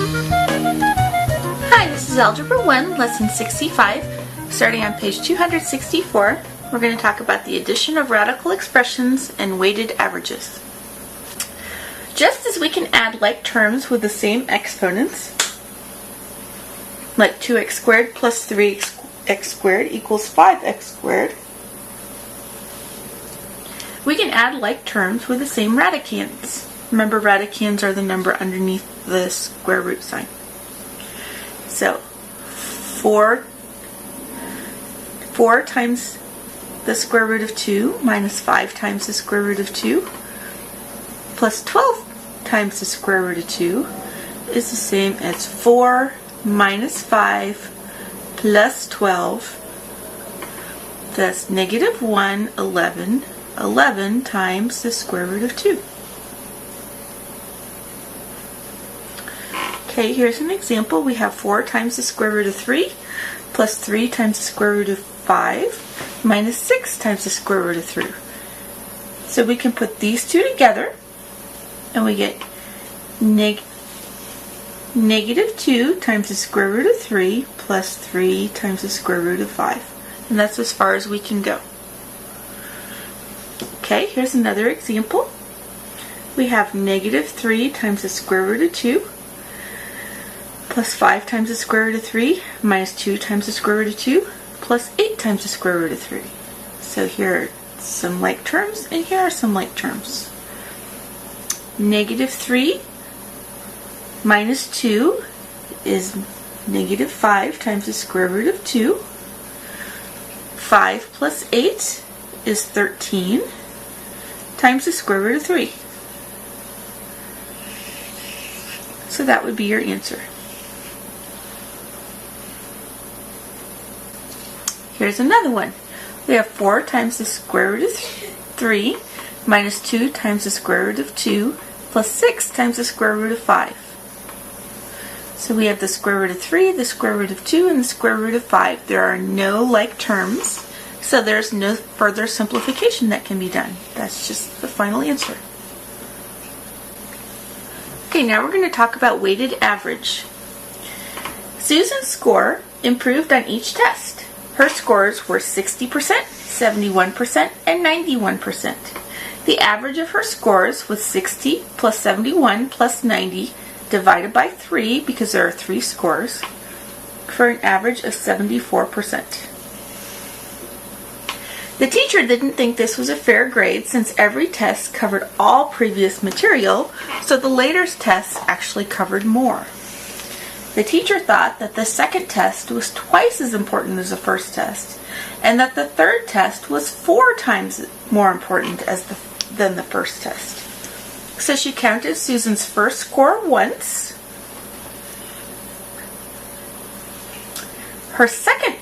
Hi, this is Algebra 1, Lesson 65. Starting on page 264, we're going to talk about the addition of radical expressions and weighted averages. Just as we can add like terms with the same exponents, like 2x squared plus 3x squared equals 5x squared, we can add like terms with the same radicands. Remember, radicands are the number underneath the square root sign. So 4 times the square root of 2 minus 5 times the square root of 2 plus 12 times the square root of 2 is the same as 4 minus 5 plus 12. That's negative 1, 11. 11 times the square root of 2. Okay, here's an example. We have 4 times the square root of 3 plus 3 times the square root of 5 minus 6 times the square root of 3. So we can put these two together and we get negative 2 times the square root of 3 plus 3 times the square root of 5. And that's as far as we can go. Okay, here's another example. We have negative 3 times the square root of 2 plus 5 times the square root of 3 minus 2 times the square root of 2 plus 8 times the square root of 3. So here are some like terms and here are some like terms. Negative 3 minus 2 is negative 5 times the square root of 2. 5 plus 8 is 13 times the square root of 3. So that would be your answer. Here's another one. We have 4 times the square root of 3 minus 2 times the square root of 2 plus 6 times the square root of 5. So we have the square root of 3, the square root of 2, and the square root of 5. There are no like terms, so there's no further simplification that can be done. That's just the final answer. Okay, now we're going to talk about weighted average. Susan's score improved on each test. Her scores were 60%, 71%, and 91%. The average of her scores was 60 plus 71 plus 90 divided by 3, because there are 3 scores, for an average of 74%. The teacher didn't think this was a fair grade since every test covered all previous material, so the later tests actually covered more. The teacher thought that the second test was twice as important as the first test, and that the third test was 4 times more important than the first test. So she counted Susan's first score once, her second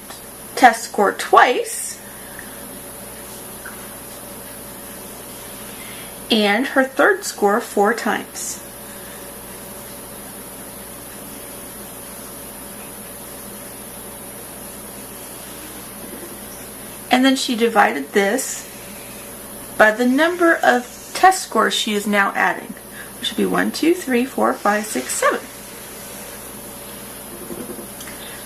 test score twice, and her third score 4 times. And then she divided this by the number of test scores she is now adding, which would be 1, 2, 3, 4, 5, 6, 7,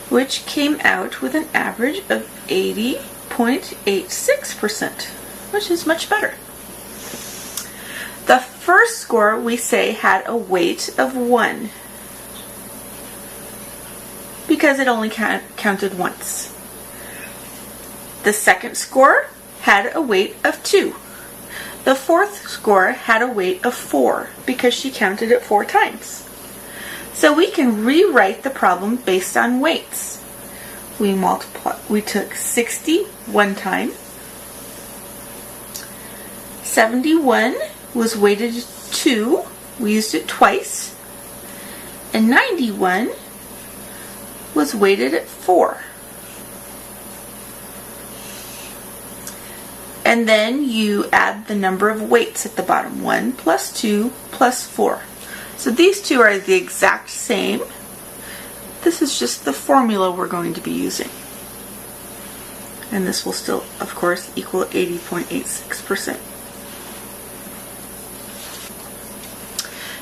which came out with an average of 80.86%, which is much better. The first score, we say, had a weight of 1 because it only counted once. The second score had a weight of 2. The fourth score had a weight of 4 because she counted it 4 times. So we can rewrite the problem based on weights. We took 60 one time. 71 was weighted 2. We used it twice. And 91 was weighted at 4. And then you add the number of weights at the bottom. 1 plus 2 plus 4. So these two are the exact same. This is just the formula we're going to be using. And this will still, of course, equal 80.86%.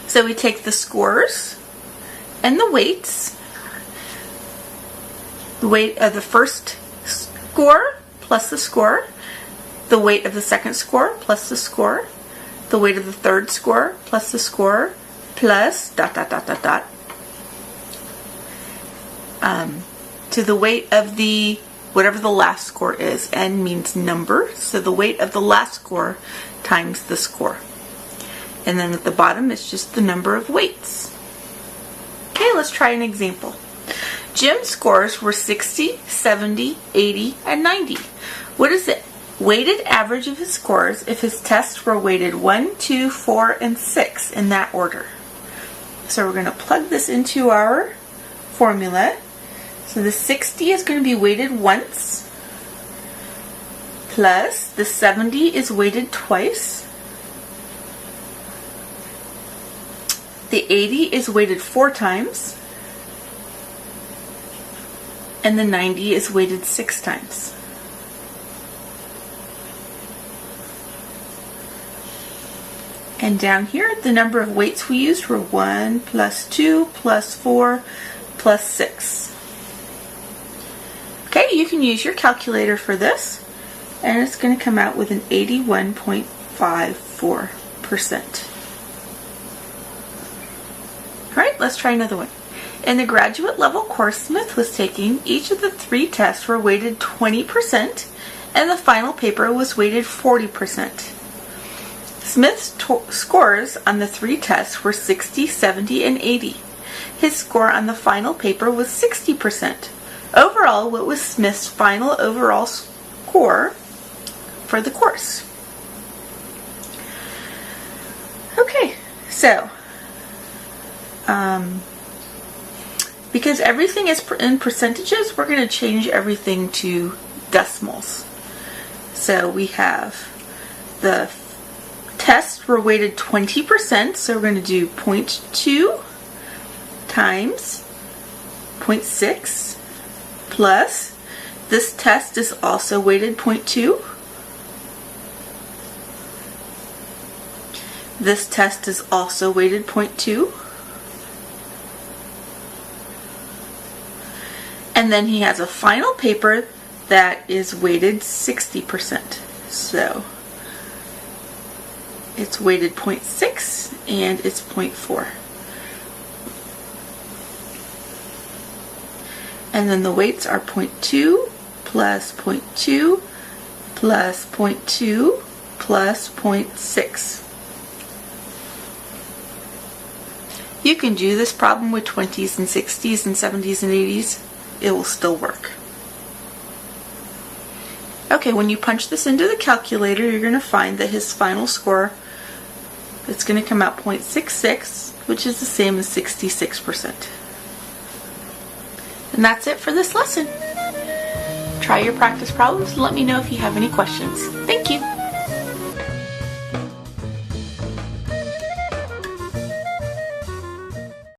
So we take the scores And the weights, the weight of the first score plus the score, the weight of the second score plus the score, the weight of the third score plus the score, plus dot dot dot dot dot, to the weight of the whatever the last score is. N means number, so the weight of the last score times the score. And then at the bottom it's just the number of weights. Okay, let's try an example. Jim's scores were 60, 70, 80, and 90. What is the weighted average of his scores if his tests were weighted 1, 2, 4, and 6 in that order? So we're going to plug this into our formula. So the 60 is going to be weighted once, plus the 70 is weighted twice, the 80 is weighted 4 times, and the 90 is weighted 6 times. And down here, the number of weights we used were 1 plus 2 plus 4 plus 6. Okay, you can use your calculator for this, and it's going to come out with an 81.54%. Alright, let's try another one. In the graduate level course Smith was taking, each of the 3 tests were weighted 20%, and the final paper was weighted 40%. Smith's scores on the 3 tests were 60, 70, and 80. His score on the final paper was 60%. Overall, what was Smith's final overall score for the course? Okay, so because everything is in percentages, we're going to change everything to decimals. So we have the tests were weighted 20%, so we're going to do 0.2 times 0.6 plus, this test is also weighted 0.2. This test is also weighted 0.2. And then he has a final paper that is weighted 60%. So it's weighted 0.6 and it's 0.4. And then the weights are 0.2 plus 0.2 plus 0.2 plus 0.6. You can do this problem with 20s and 60s and 70s and 80s. It will still work. Okay, when you punch this into the calculator, you're going to find that his final score, it's going to come out 0.66, which is the same as 66%. And that's it for this lesson. Try your practice problems and let me know if you have any questions. Thank you.